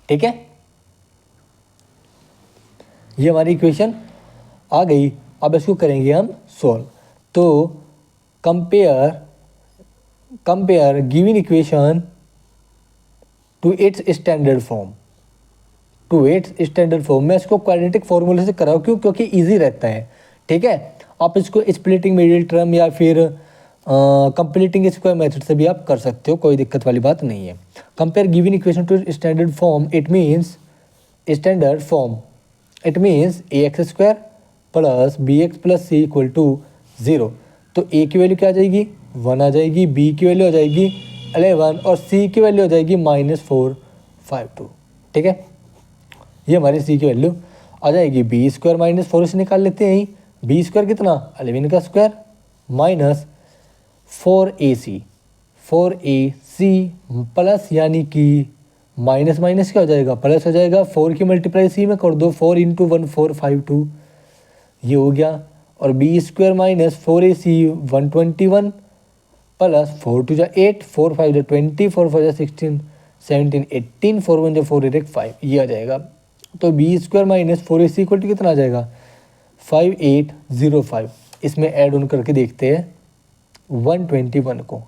ठीक है, ये हमारी इक्वेशन आ गई। अब इसको करेंगे हम सॉल्व। तो compare given equation to its standard form, मैं इसको क्वाड्रेटिक फॉर्मूले से कराऊँ, क्यों, क्योंकि इजी रहता है, ठीक है। आप इसको स्प्लिटिंग मिडिल टर्म या फिर कंप्लीटिंग स्क्वायर मेथड से भी आप कर सकते हो, कोई दिक्कत वाली बात नहीं है। Compare given equation to standard form, it means standard form, it means ax square plus bx plus c equal to 0। तो a की वैल्यू क्या आ जाएगी 1 आ जाएगी, b की वैल्यू आ जाएगी 11 और c की वैल्यू आ जाएगी -452, ठीक है। ये हमारी c की वैल्यू आ जाएगी। बी स्क्वायर माइनस 4 से निकाल लेते हैं, बी स्क्वायर कितना 11 का स्क्वायर माइनस 4ac प्लस, यानी कि माइनस माइनस क्या हो जाएगा प्लस हो जाएगा, 4 की मल्टीप्लाई सी में कर दो, 4 इंटू 1452 ये हो गया, और B square minus 4ac 121 plus 4 टू जा 8, 4 5 जा 20, 4 5 जा 16, 17 18, 4 1 जा 4 8 5, ये आ जाएगा। तो b square minus 4ac equal to कितना आ जाएगा 5805। इसमें ऐड ऑन करके देखते हैं 121 को,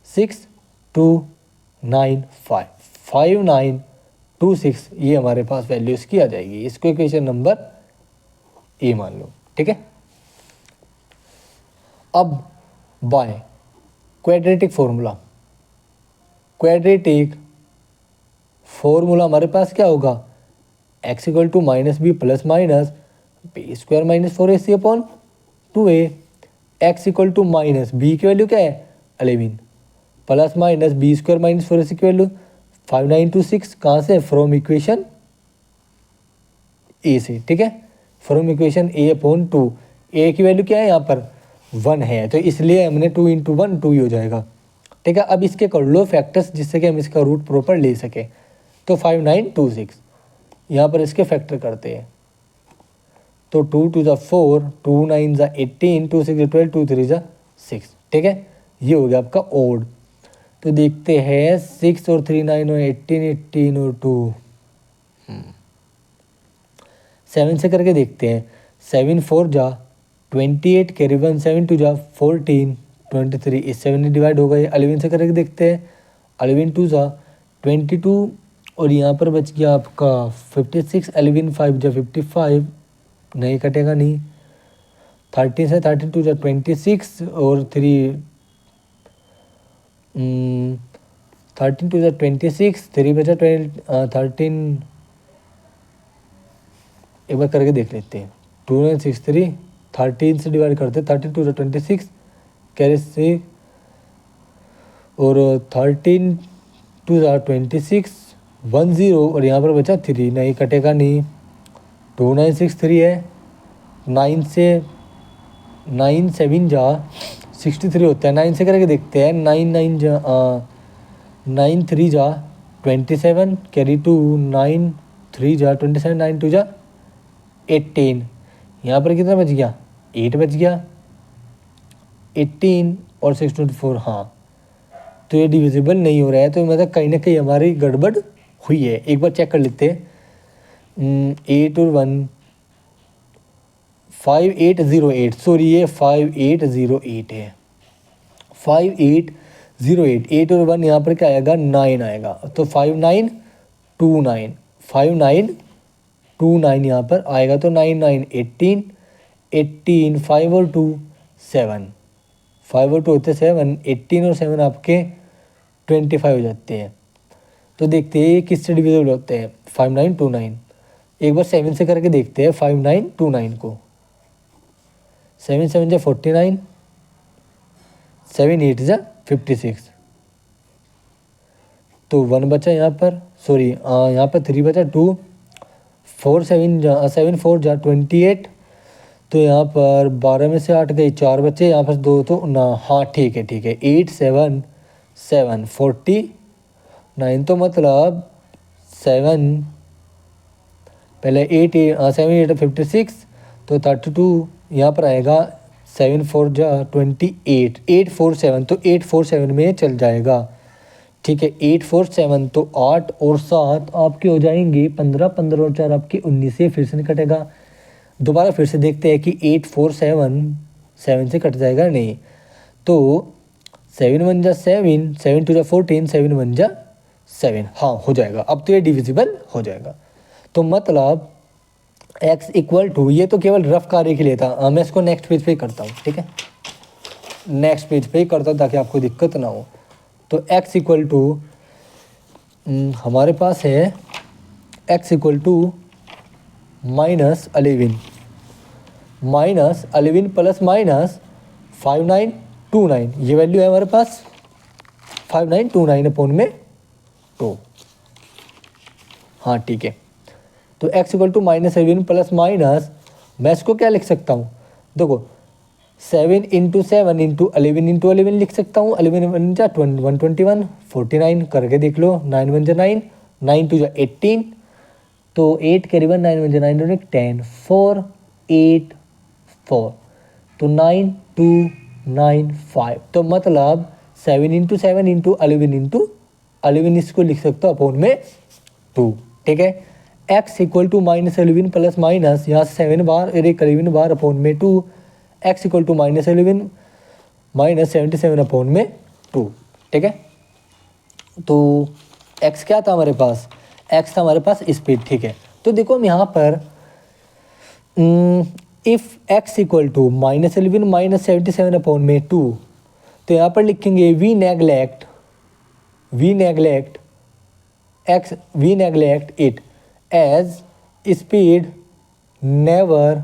6295 5926, ये हमारे पास वैल्यू इसकी आ जाएगी। इसको इक्वेशन नंबर ए मान लो, ठीक है। अब बाय क्वाड्रेटिक फॉर्मूला हमारे पास क्या होगा, x equal to minus B plus minus B square minus 4ac upon 2a। x equal to minus B की वैल्यू क्या है 11 plus minus B square minus 4ac की वैल्यू 5926, कहाँ से, फ्रॉम इक्वेशन ए से, ठीक है, from equation a upon 2। a की वैल्यू क्या है यहाँ पर 1 है, तो इसलिए हमने 2 इंटू 1 2 ही हो जाएगा, ठीक है। अब इसके कर लो फैक्टर्स जिससे कि हम इसका रूट प्रॉपर ले सके। तो 5926 यहाँ पर इसके फैक्टर करते हैं, तो 2 2 ज़ा 4, 2 9 ज़ा 18, 2 6 ज़ा 12, 2 3 ज़ा 6, ठीक है। ये हो गया आपका ओड। तो देखते हैं 6 और 3 9 और 18, 18 और 2 7 से करके देखते हैं। 7 4 जा 28, कैरी 1 7 2 जा 14, 23, इस 7 में डिवाइड हो गए। 11 से करके देखते हैं। 11 2 जा 22 और यहाँ पर बच गया आपका 56, 11 5 जा 55, नहीं कटेगा नहीं। 13 से 13 2 जा 26 और 3 13 2 जा 26, 3 बचा 13, एक बार करके देख लेते हैं। 2 9 6 3, 13 से डिवाइड करते हैं। 13 2 जा 26, कैरी 6 और 13 2 जा 26, 1 0 और यहाँ पर बचा 3, नहीं कटेगा नहीं। 2 9 6 3 है, 9 से 9 7 जा 63 होता है। 9 से करके देखते हैं। 9 9 जा 9 3 जा 27, कैरी 2, 9 3 जा 27, 9 2 जा 18, यहाँ पर कितना बच गया 8 बच गया। 18 और 6 24, हाँ, तो ये डिविजिबल नहीं हो रहा है, तो मतलब कहीं ना कहीं हमारी गड़बड़ हुई है। एक बार चेक कर लेते हैं। 8 और 1 5808, सॉरी ये 5808 है। 5808, 8 और 1 यहाँ पर क्या आएगा 9 आएगा, तो 5929, 5929 यहाँ पर आएगा। तो 9 9 18, 18 5 और 2 7, 5 और 2 होते 7, 18 और 7 आपके 25 हो जाते हैं। तो देखते हैं ये किससे डिविजिबल होते हैं, 5929। एक बार 7 से करके देखते हैं 5929 को। 7 7 जा 49, 7 8 जा 56, तो 1 बचा यहाँ पर, सॉरी यहाँ पर 3 बचा। 2 4 7 जा 7 4 जा 28, तो यहाँ पर 12 में से 8 गई, 4 बचे, यहाँ पर 2 तो ना, हाँ ठीक है 8 7 7 49, तो मतलब 7 पहले 8 7 8 56, तो 32 यहाँ पर आएगा। 7 4 जा 28, 8 4 7, तो 8 4 7 में चल जाएगा, ठीक है। 8 4 7, तो 8 और 7 आपके हो जाएंगे 15, 15 और 4 आपके 19 से फिर से नहीं कटेगा। दोबारा फिर से देखते हैं कि 8 4 7 7 से कट जाएगा नहीं, तो 7 1 जा 7, 7 2 जा 14, 7 1 जा 7, हाँ हो जाएगा। अब तो ये डिविजिबल हो जाएगा। तो मतलब x इक्वल टू, ये तो केवल रफ कार्य के लिए था, मैं इसको नेक्स्ट पेज पे ही करता हूँ, ठीक है, नेक्स्ट पेज पे ही करता हूँ ताकि आपको दिक्कत ना हो। तो x इक्वल टू हमारे पास है x equal to -11 plus minus 5929, ये वैल्यू है हमारे पास 5929 अपॉन में 2, हाँ ठीक है। तो x equal to -11 plus minus, मैं इसको क्या लिख सकता हूँ, देखो 7 इंटू 7 इंटू 11 इंटू 11 लिख सकता हूँ। 11 1 जा 121, 49 करके देख लो। 9 1 जा 9, 9 2 जा 18, तो 8 कैरी 1, 9 1 जा 9 और 10, 4 8 4, तो 9 2 9 5, तो मतलब 7 इंटू 7 इंटू 11 इंटू 11 इसको लिख सकता हूँ अपॉन में 2, ठीक है। x equal to -11 plus minus, यहाँ से 7 बार और 11 बार अपॉन में 2, x equal to -11 minus 77 upon में 2, ठीक है। तो x क्या था हमारे पास, x था हमारे पास स्पीड, ठीक है। तो देखो हम यहाँ पर if x equal to -11 minus 77 upon में 2, तो यहाँ पर लिखेंगे we neglect it as speed never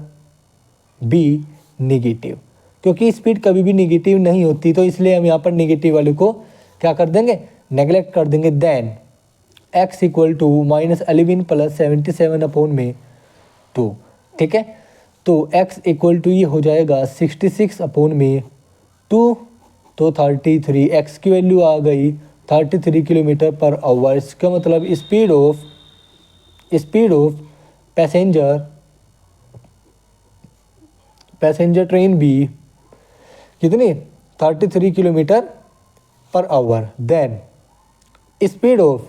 be negative, क्योंकि स्पीड कभी भी निगेटिव नहीं होती, तो इसलिए हम यहाँ पर निगेटिव वाले को क्या कर देंगे, नेगलेक्ट कर देंगे। देन x इक्वल टू -11 + 77/2, ठीक है। तो x इक्वल टू ये हो जाएगा 66/2, तो 33, x की वैल्यू आ गई 33 किलोमीटर पर आवर। इसका मतलब स्पीड ऑफ पैसेंजर ट्रेन भी कितनी, 33 kilometre per hour. Then speed of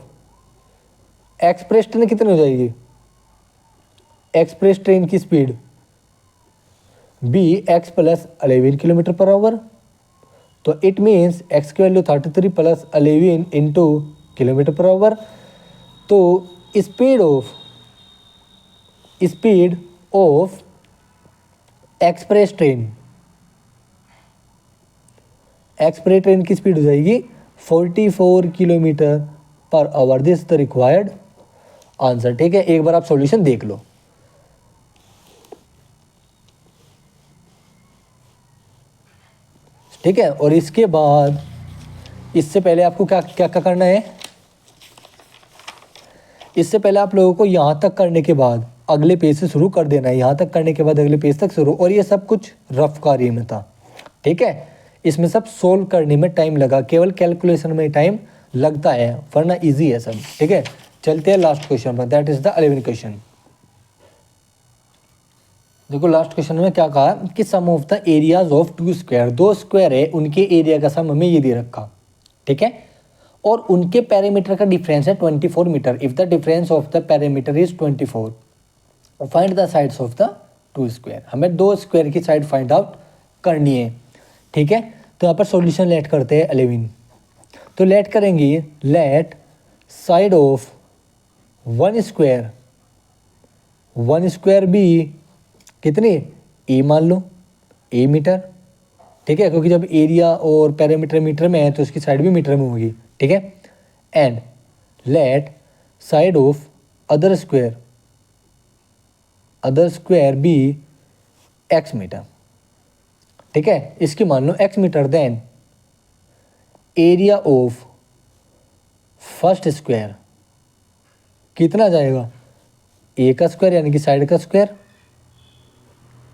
express train कितनी हो जाएगी, एक्सप्रेस ट्रेन की speed be x + 11 kilometre per hour. तो इट मीन्स x की value 33 + 11 into kilometre per hour. तो स्पीड ऑफ एक्सप्रेस ट्रेन की स्पीड हो जाएगी 44 kilometre per hour. This the required answer, ठीक है। एक बार आप सॉल्यूशन देख लो। ठीक है, और इसके बाद इससे पहले आपको क्या क्या क्या करना है, इससे पहले आप लोगों को यहाँ तक करने के बाद अगले पेज से शुरू कर देना है। यहाँ तक करने के बाद अगले पेज तक शुरू, और ये सब कुछ रफ कार्य में था, ठीक है। इसमें सब सोल्व करने में टाइम लगा, केवल कैलकुलेशन में टाइम लगता है, वरना इजी है सब, ठीक है। चलते हैं लास्ट क्वेश्चन पर, that is the 11th question. देखो लास्ट क्वेश्चन में क्या कहा कि sum of the areas of 2 square, 2 square है उनके एरिया का सम हमें ये दे रखा, ठीक है। और उनके पैरामीटर का डिफरेंस है 24 metre. If the difference of the parameter is 24, find the sides of the 2 square. हमें 2 स्क्वायर की साइड फाइंड आउट करनी है, ठीक है। तो यहाँ पर सॉल्यूशन लेट करते हैं 11। तो लेट करेंगे, लेट साइड ऑफ 1 स्क्वायर भी कितनी, ए मान लो, ए मीटर, ठीक है, क्योंकि जब एरिया और पैरामीटर मीटर में है तो उसकी साइड भी मीटर में होगी, ठीक है। And let side of other square भी एक्स मीटर, ठीक है, इसकी मान लो X meter. Then area of first square कितना जाएगा, ए का स्क्वायर यानी कि साइड का स्क्वायर,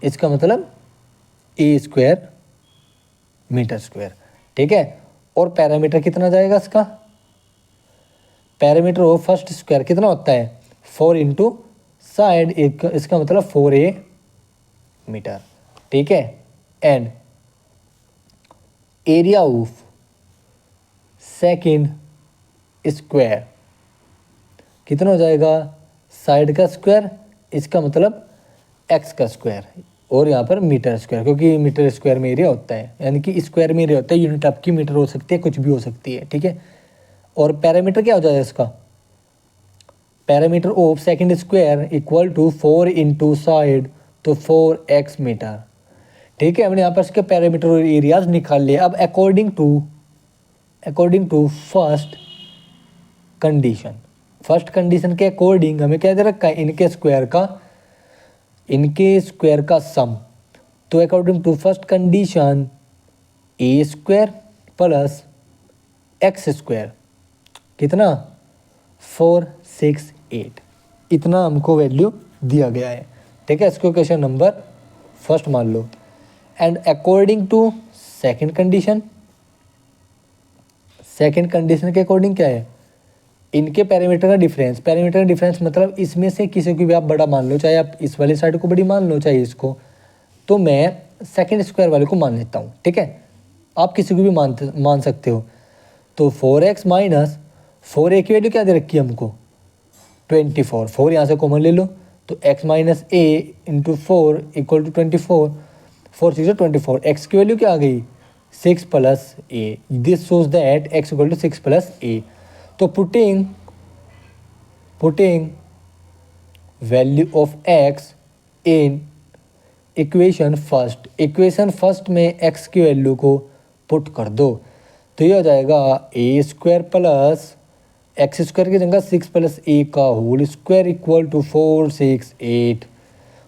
इसका मतलब ए स्क्वायर मीटर स्क्वायर, ठीक है। और पैरामीटर कितना जाएगा इसका, पैरामीटर ऑफ फर्स्ट स्क्वायर कितना होता है 4 इंटू साइड, इसका मतलब 4a मीटर, ठीक है। And area of second square कितना हो जाएगा, साइड का स्क्वायर, इसका मतलब एक्स का स्क्वायर, और यहाँ पर मीटर स्क्वायर, क्योंकि मीटर स्क्वायर में एरिया होता है, यानी कि स्क्वायर में एरिया होता है, यूनिट आपकी मीटर हो सकती है, कुछ भी हो सकती है, ठीक है। और पैरामीटर क्या हो जाएगा इसका, parameter of second square equal to 4 into side, तो 4x मीटर, ठीक है। हमने यहाँ पर इसके पैरामीटर और एरियाज निकाल लिए। अब अकॉर्डिंग टू फर्स्ट कंडीशन के अकॉर्डिंग हमें क्या दे रखा है, इनके स्क्वायर का सम। तो according to first condition a square plus x square कितना 468, इतना हमको वैल्यू दिया गया है, ठीक है। इसको क्वेश्चन नंबर फर्स्ट मान लो। And according to second condition के अकॉर्डिंग क्या है, इनके पैरामीटर का डिफरेंस मतलब इसमें से किसी को भी आप बड़ा मान लो, चाहे आप इस वाले साइड को बड़ी मान लो, चाहे इसको, तो मैं सेकंड स्क्वायर वाले को मान लेता हूँ, ठीक है। आप किसी को भी मान सकते हो। तो 4x माइनस 4a की वैल्यू क्या दे रखी है हमको 24, 4 यहाँ से कॉमन ले लो, तो x minus a into 4 equal to 24, 4 6 24, x की वैल्यू क्या आ गई 6 plus a, this shows that x equal to 6 plus a। तो putting value of x in equation first में x की वैल्यू को पुट कर दो। तो ये हो जाएगा a square plus x square की जगह 6 प्लस ए का होल स्क्वायर इक्वल टू 468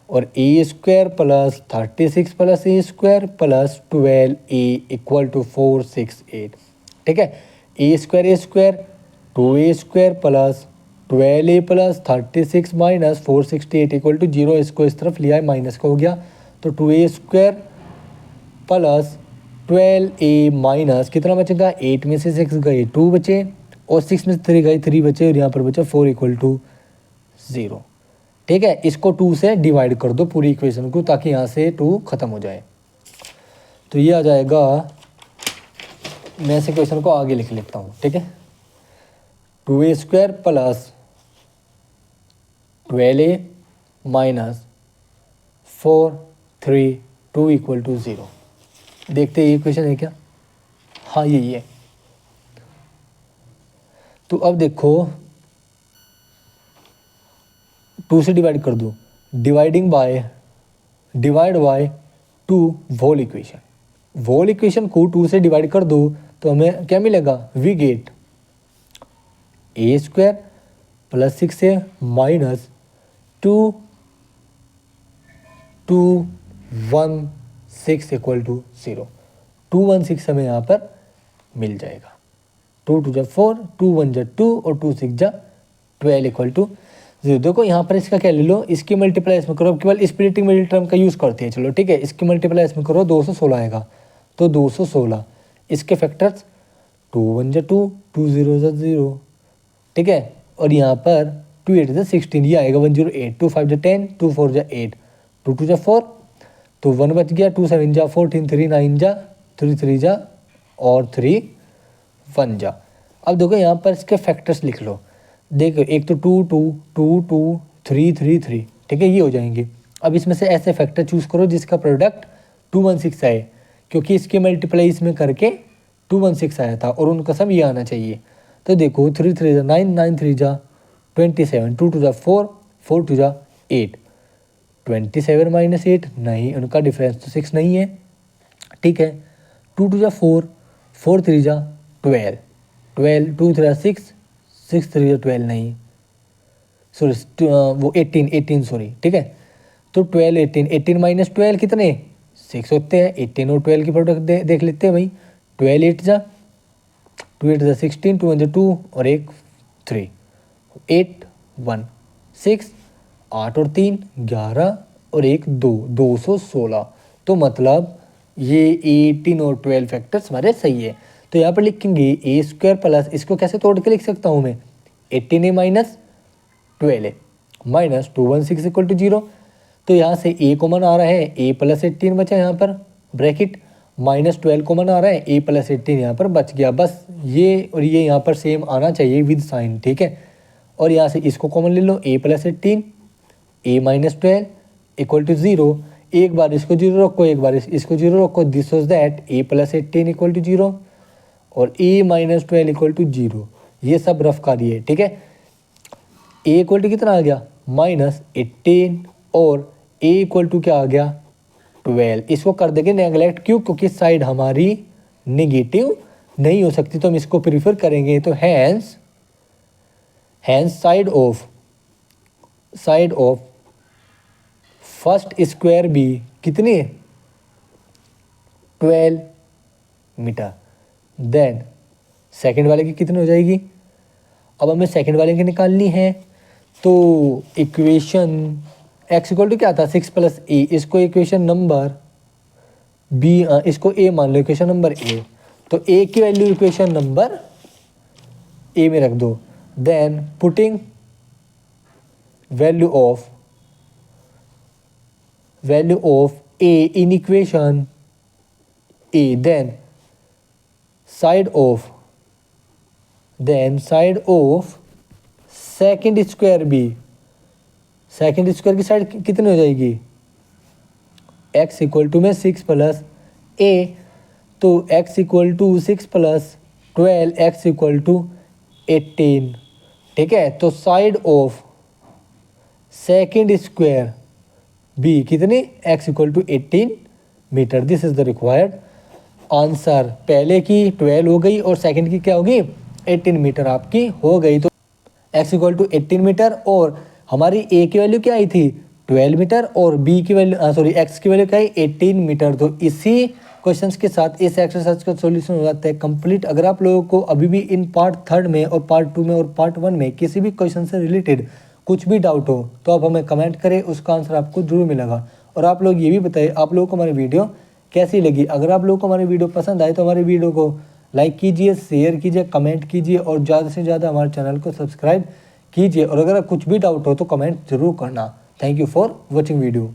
और A square plus 36 plus A square plus 12 A equal to 468। ठीक है, A square 2 A square plus 12 A plus 36 minus 468 equal to 0। इसको इस तरफ लिया है, माइनस का हो गया, तो 2 A square plus 12 A minus कितना बचेगा, 8 में से 6 गए 2 बचे और 6 में से 3 गए 3 बचे और यहाँ पर बचा 4 इक्वल टू 0। ठीक है, इसको 2 से डिवाइड कर दो पूरी इक्वेशन को, ताकि यहाँ से 2 खत्म हो जाए। तो ये आ जाएगा, मैं इस इक्वेशन को आगे लिख लेता हूँ। ठीक है, 2 A square plus 12 A minus 4 3 2 equal to 0। देखते हैं ये इक्वेशन है क्या, हाँ यही है। तो अब देखो 2 से डिवाइड कर दो, डिवाइड बाय 2 वोल इक्वेशन को 2 से डिवाइड कर दो तो हमें क्या मिलेगा, we get a square plus 6 minus 2 216 equal to 0। 216 हमें यहाँ पर मिल जाएगा। 2 2 जा 4, 2 1 जा 2 और 2 6 जा 12 इक्वल टू 0। देखो यहाँ पर इसका क्या ले लो, इसकी मल्टीप्लाई इसमें करो, केवल स्प्लिटिंग मिडिल टर्म का यूज़ करते हैं। चलो ठीक है, इसकी मल्टीप्लाई इसमें करो, 216 आएगा, तो 216 इसके फैक्टर्स 2 1 जा 2, 2 0 जा 0। ठीक है, और यहाँ पर 2 8 जा 16, ये आएगा 108, 2 5 जा 10, 2 4 जा 8, 2 2 जा 4, तो 1 बच गया, 2 7 जा 14, 3 9 जा 3 3 जा और 3 1 जा। अब देखो यहाँ पर इसके फैक्टर्स लिख लो। देखो एक तो 2 2 2 2 3 3 3, ठीक है, ये हो जाएंगे। अब इसमें से ऐसे फैक्टर चूज़ करो जिसका प्रोडक्ट 216 आए, क्योंकि इसके मल्टीप्लाई इसमें करके 216 आया था और उनका सब ये आना चाहिए। तो देखो 3 3 जा 9, 9 3 जा 27, 2 2 जा 4, 4 2 जा 8, 27 माइनस 8 नहीं, उनका डिफरेंस तो 6 नहीं है। ठीक है, 2 2 जा 4, 4 3 जा 12, 12 2 3 जा 6, 6 3 जा 12 नहीं, सॉरी वो 18 सॉरी। ठीक है, तो 12 18 माइनस 12 कितने 6 होते हैं। 18 और 12 की प्रोडक्ट देख लेते हैं भाई। 12 8 जा 2 8 जा 16, 2 1 जा 2 और 1 3, 8 1 6, 8 और 3 11 और 1 2, 216। तो मतलब ये 18 और 12 फैक्टर्स हमारे सही है। तो यहाँ पर लिखेंगे ए स्क्वायर प्लस, इसको कैसे तोड़ के लिख सकता हूँ मैं, 18 माइनस 12 माइनस 216 इक्वल टू 0। तो यहाँ से ए कॉमन आ रहा है, ए प्लस 18 बचा यहाँ पर ब्रैकेट, माइनस 12 कॉमन आ रहा है, ए प्लस 18 यहाँ पर बच गया। बस ये और ये यहाँ पर सेम आना चाहिए विद साइन। ठीक है, और यहाँ से इसको कॉमन ले लो, A plus 18 A minus 12 equal to 0। एक बार इसको 0 रखो, एक बार इसको 0 रखो, this was that a plus 18 equal to 0 और ए माइनस 12 इक्वल टू 0। ये सब रफ कार्य है। ठीक है, ए इक्वल टू कितना आ गया माइनस 18 और ए इक्वल टू क्या आ गया 12। इसको कर देंगे नेगलेक्ट, क्यों, क्योंकि साइड हमारी नेगेटिव नहीं हो सकती, तो हम इसको प्रीफर करेंगे। तो hence side of first square भी कितनी है 12 मीटर। देन सेकंड वाले की कितनी हो जाएगी, अब हमें सेकंड वाले की निकालनी है। तो इक्वेशन x इक्वल टू क्या था 6 प्लस ए, इसको इक्वेशन नंबर बी, इसको ए मान लो, इक्वेशन नंबर ए। तो ए की वैल्यू इक्वेशन नंबर ए में रख दो। Then putting value of A in equation A, then side of second square B, second square की साइड कितनी हो जाएगी x इक्वल टू में 6 प्लस ए, तो x equal to 6 plus 12, x equal to 18। ठीक है, तो side of second square B कितनी x equal to 18 metre, this is the required answer पहले की 12 हो गई और सेकंड की क्या होगी 18 मीटर आपकी हो गई। तो x इक्वल टू 18 मीटर और हमारी a की वैल्यू क्या आई थी 12 मीटर और b की वैल्यू सॉरी x की वैल्यू क्या आई 18 मीटर। तो इसी क्वेश्चंस के साथ इस एक्सरसाइज का सॉल्यूशन हो जाता है कंप्लीट। अगर आप लोगों को अभी भी इन पार्ट 3 में और पार्ट 2 में और पार्ट 1 में किसी भी क्वेश्चन से रिलेटेड कुछ भी डाउट हो तो आप हमें कमेंट करें, उसका आंसर आपको जरूर मिलेगा। और आप लोग ये भी बताइए आप लोगों को हमारी वीडियो कैसी लगी। अगर आप लोगों को हमारी वीडियो पसंद आए तो हमारी वीडियो को लाइक कीजिए, शेयर कीजिए, कमेंट कीजिए और ज़्यादा से ज़्यादा हमारे चैनल को सब्सक्राइब कीजिए। और अगर कुछ भी डाउट हो तो कमेंट जरूर करना। Thank you for watching video.